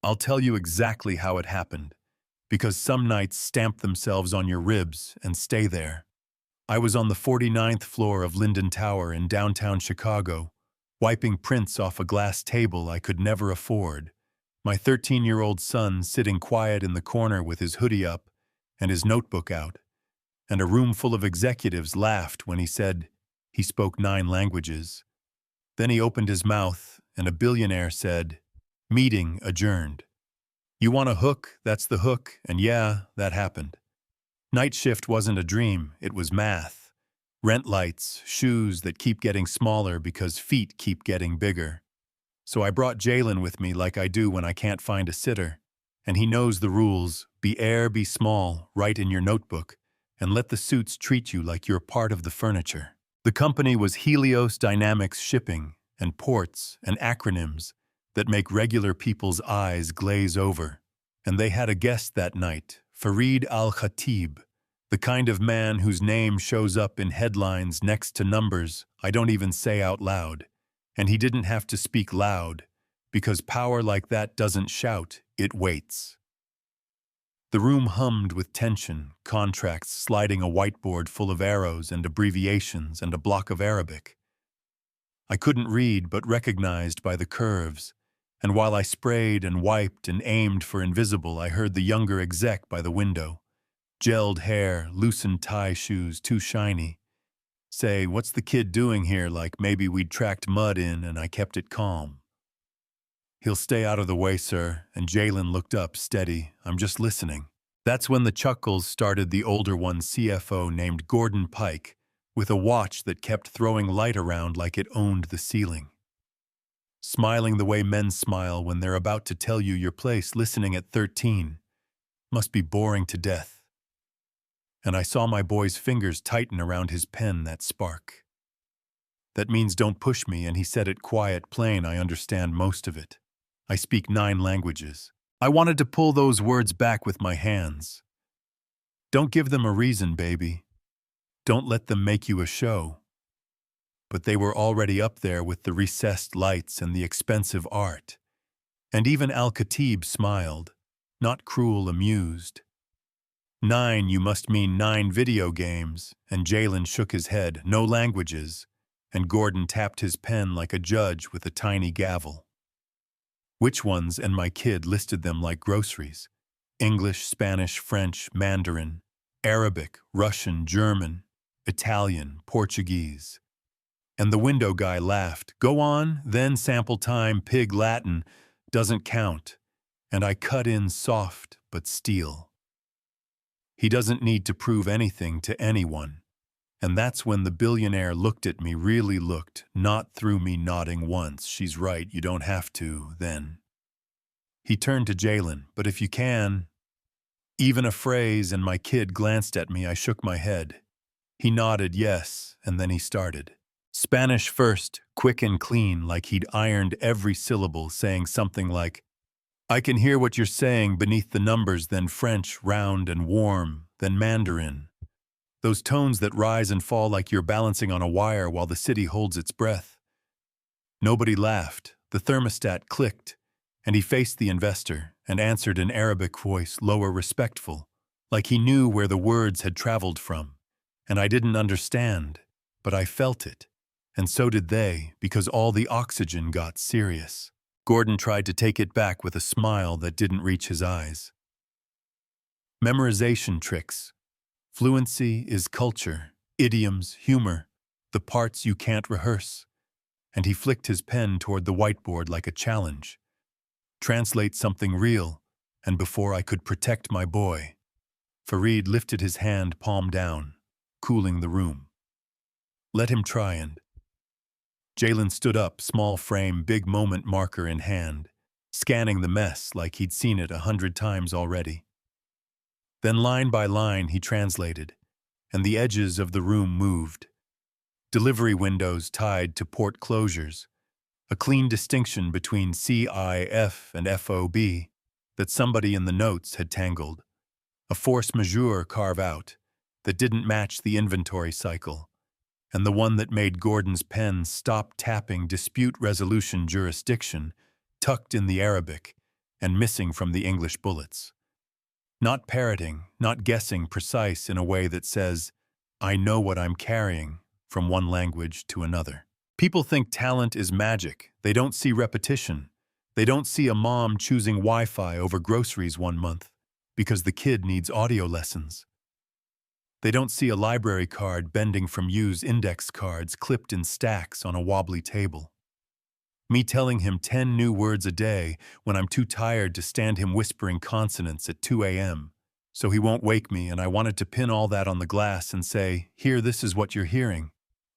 I'll tell you exactly how it happened, because some nights stamp themselves on your ribs and stay there. I was on the 49th floor of Linden Tower in downtown Chicago, wiping prints off a glass table I could never afford, my 13-year-old son sitting quiet in the corner with his hoodie up and his notebook out, and a room full of executives laughed when he said he spoke 9 languages. Then he opened his mouth, and a billionaire said, "Meeting adjourned." You want a hook, that's the hook, and yeah, that happened. Night shift wasn't a dream, it was math. Rent lights, shoes that keep getting smaller because feet keep getting bigger. So I brought Jalen with me like I do when I can't find a sitter. And he knows the rules: be air, be small, write in your notebook, and let the suits treat you like you're part of the furniture. The company was Helios Dynamics Shipping, and ports and acronyms that make regular people's eyes glaze over. And they had a guest that night, Fareed Al-Khatib, the kind of man whose name shows up in headlines next to numbers I don't even say out loud. And he didn't have to speak loud, because power like that doesn't shout, it waits. The room hummed with tension, contracts sliding a whiteboard full of arrows and abbreviations and a block of Arabic. I couldn't read but recognized by the curves, and while I sprayed and wiped and aimed for invisible, I heard the younger exec by the window. Gelled hair, loosened tie shoes, too shiny. Say, "What's the kid doing here?" Like maybe we'd tracked mud in and I kept it calm. "He'll stay out of the way, sir," and Jalen looked up, steady. "I'm just listening." That's when the chuckles started. The older one, CFO named Gordon Pike, with a watch that kept throwing light around like it owned the ceiling. Smiling the way men smile when they're about to tell you your place, listening at 13. Must be boring to death. And I saw my boy's fingers tighten around his pen, that spark. "That means don't push me," and he said it quiet, plain. I understand most of it. I speak 9 languages. I wanted to pull those words back with my hands. Don't give them a reason, baby. Don't let them make you a show. But they were already up there with the recessed lights and the expensive art. And even Al-Khatib smiled, not cruel, amused. 9, you must mean 9 video games, and Jalen shook his head, no languages, and Gordon tapped his pen like a judge with a tiny gavel. Which ones? And my kid listed them like groceries. English, Spanish, French, Mandarin, Arabic, Russian, German, Italian, Portuguese. And the window guy laughed. "Go on, then sample time, pig Latin, doesn't count." And I cut in soft but steel. He doesn't need to prove anything to anyone. And that's when the billionaire looked at me, really looked, not through me nodding once. "She's right, you don't have to, then." He turned to Jalen. "But if you can." Even a phrase, and my kid glanced at me. I shook my head. He nodded yes, and then he started. Spanish first, quick and clean, like he'd ironed every syllable, saying something like, "I can hear what you're saying beneath the numbers," then French, round and warm, then Mandarin. Those tones that rise and fall like you're balancing on a wire while the city holds its breath. Nobody laughed. The thermostat clicked, and he faced the investor and answered in Arabic voice, lower, respectful, like he knew where the words had traveled from. And I didn't understand, but I felt it. And so did they, because all the oxygen got serious. Gordon tried to take it back with a smile that didn't reach his eyes. Memorization tricks. Fluency is culture, idioms, humor, the parts you can't rehearse. And he flicked his pen toward the whiteboard like a challenge. Translate something real, and before I could protect my boy, Fareed lifted his hand, palm down, cooling the room. Let him try. And Jalen stood up, small frame, big moment marker in hand, scanning the mess like he'd seen it 100 times already. Then line by line he translated, and the edges of the room moved. Delivery windows tied to port closures, a clean distinction between CIF and FOB that somebody in the notes had tangled, a force majeure carve out that didn't match the inventory cycle, and the one that made Gordon's pen stop tapping dispute resolution jurisdiction, tucked in the Arabic, and missing from the English bullets. Not parroting, not guessing precise in a way that says, I know what I'm carrying from one language to another. People think talent is magic. They don't see repetition. They don't see a mom choosing Wi-Fi over groceries one month because the kid needs audio lessons. They don't see a library card bending from used index cards clipped in stacks on a wobbly table. Me telling him 10 new words a day when I'm too tired to stand him whispering consonants at 2 a.m. So he won't wake me, and I wanted to pin all that on the glass and say, here, this is what you're hearing.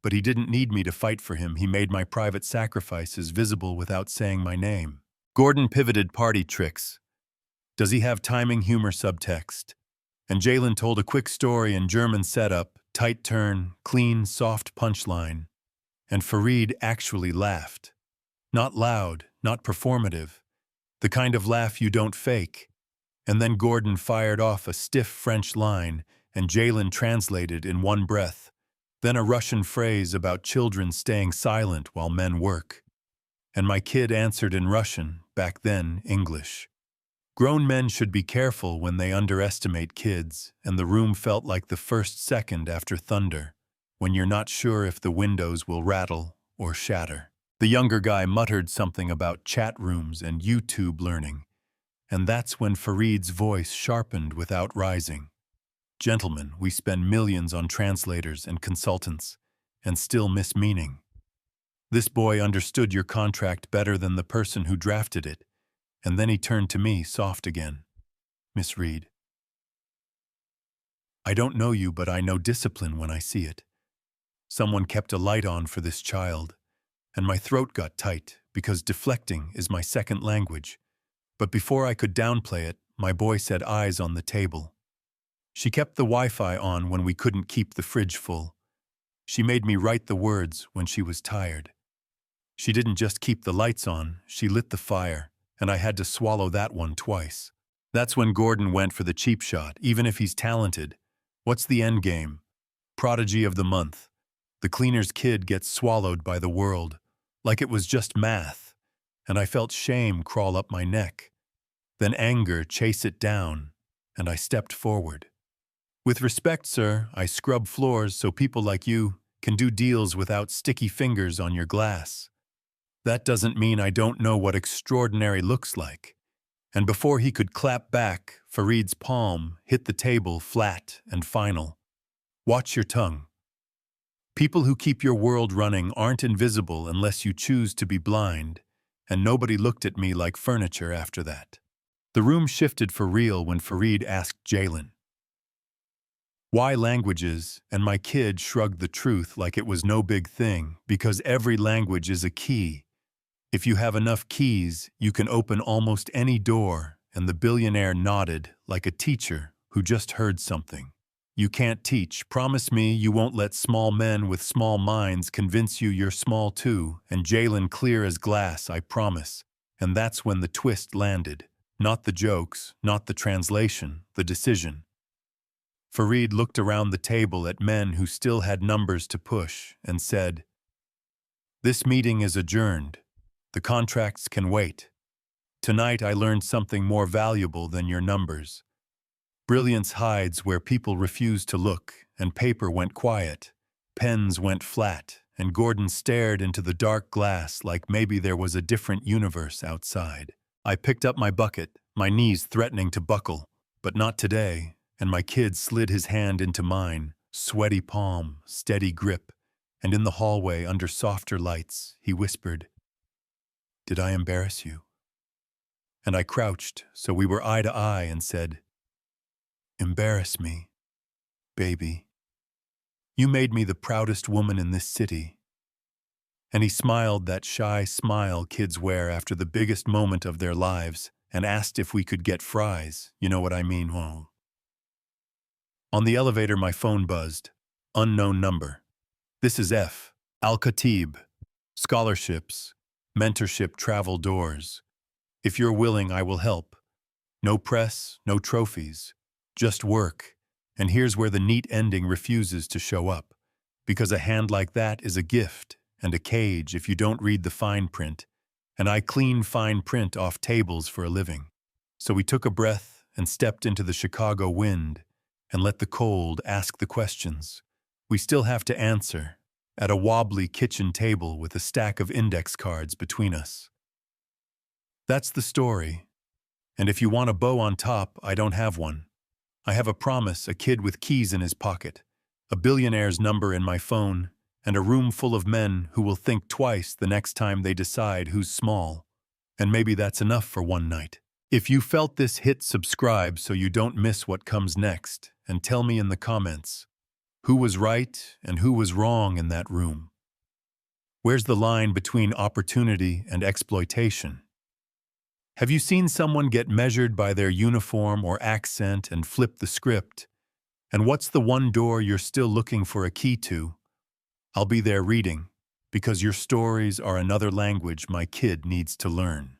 But he didn't need me to fight for him. He made my private sacrifices visible without saying my name. Gordon pivoted party tricks. Does he have timing humor subtext? And Jalen told a quick story in German setup, tight turn, clean, soft punchline. And Fareed actually laughed. Not loud, not performative. The kind of laugh you don't fake. And then Gordon fired off a stiff French line, and Jalen translated in one breath. Then a Russian phrase about children staying silent while men work. And my kid answered in Russian, back then English. Grown men should be careful when they underestimate kids, and the room felt like the first second after thunder, when you're not sure if the windows will rattle or shatter. The younger guy muttered something about chat rooms and YouTube learning, and that's when Fareed's voice sharpened without rising. Gentlemen, we spend millions on translators and consultants, and still miss meaning. This boy understood your contract better than the person who drafted it, and then he turned to me, soft again. Miss Reed. I don't know you, but I know discipline when I see it. Someone kept a light on for this child, and my throat got tight because deflecting is my second language. But before I could downplay it, my boy said eyes on the table. She kept the Wi-Fi on when we couldn't keep the fridge full. She made me write the words when she was tired. She didn't just keep the lights on, she lit the fire, and I had to swallow that one twice. That's when Gordon went for the cheap shot, even if he's talented. What's the end game? Prodigy of the month. The cleaner's kid gets swallowed by the world, like it was just math, and I felt shame crawl up my neck. Then anger chase it down, and I stepped forward. With respect, sir, I scrub floors so people like you can do deals without sticky fingers on your glass. That doesn't mean I don't know what extraordinary looks like. And before he could clap back, Fareed's palm hit the table flat and final. Watch your tongue. People who keep your world running aren't invisible unless you choose to be blind, and nobody looked at me like furniture after that. The room shifted for real when Fareed asked Jalen, why languages? And my kid shrugged the truth like it was no big thing, because every language is a key. If you have enough keys, you can open almost any door, and the billionaire nodded like a teacher who just heard something. You can't teach. Promise me you won't let small men with small minds convince you you're small too, and Jalen clear as glass, I promise. And that's when the twist landed. Not the jokes, not the translation, the decision. Fareed looked around the table at men who still had numbers to push and said, this meeting is adjourned. The contracts can wait. Tonight I learned something more valuable than your numbers. Brilliance hides where people refuse to look, and paper went quiet. Pens went flat, and Gordon stared into the dark glass like maybe there was a different universe outside. I picked up my bucket, my knees threatening to buckle, but not today, and my kid slid his hand into mine, sweaty palm, steady grip, and in the hallway under softer lights, he whispered, did I embarrass you? And I crouched so we were eye to eye and said, embarrass me, baby. You made me the proudest woman in this city. And he smiled that shy smile kids wear after the biggest moment of their lives and asked if we could get fries. You know what I mean, huh? On the elevator, my phone buzzed. Unknown number. This is F. Al-Khatib. Scholarships, mentorship, travel doors. If you're willing, I will help. No press, no trophies. Just work. And here's where the neat ending refuses to show up. Because a hand like that is a gift and a cage if you don't read the fine print. and I clean fine print off tables for a living. So we took a breath and stepped into the Chicago wind and let the cold ask the questions we still have to answer at a wobbly kitchen table with a stack of index cards between us. That's the story. And if you want a bow on top, I don't have one. I have a promise, a kid with keys in his pocket, a billionaire's number in my phone, and a room full of men who will think twice the next time they decide who's small. And maybe that's enough for one night. If you felt this, hit subscribe so you don't miss what comes next, and tell me in the comments who was right and who was wrong in that room. Where's the line between opportunity and exploitation? Have you seen someone get measured by their uniform or accent and flip the script? And what's the one door you're still looking for a key to? I'll be there reading, because your stories are another language my kid needs to learn.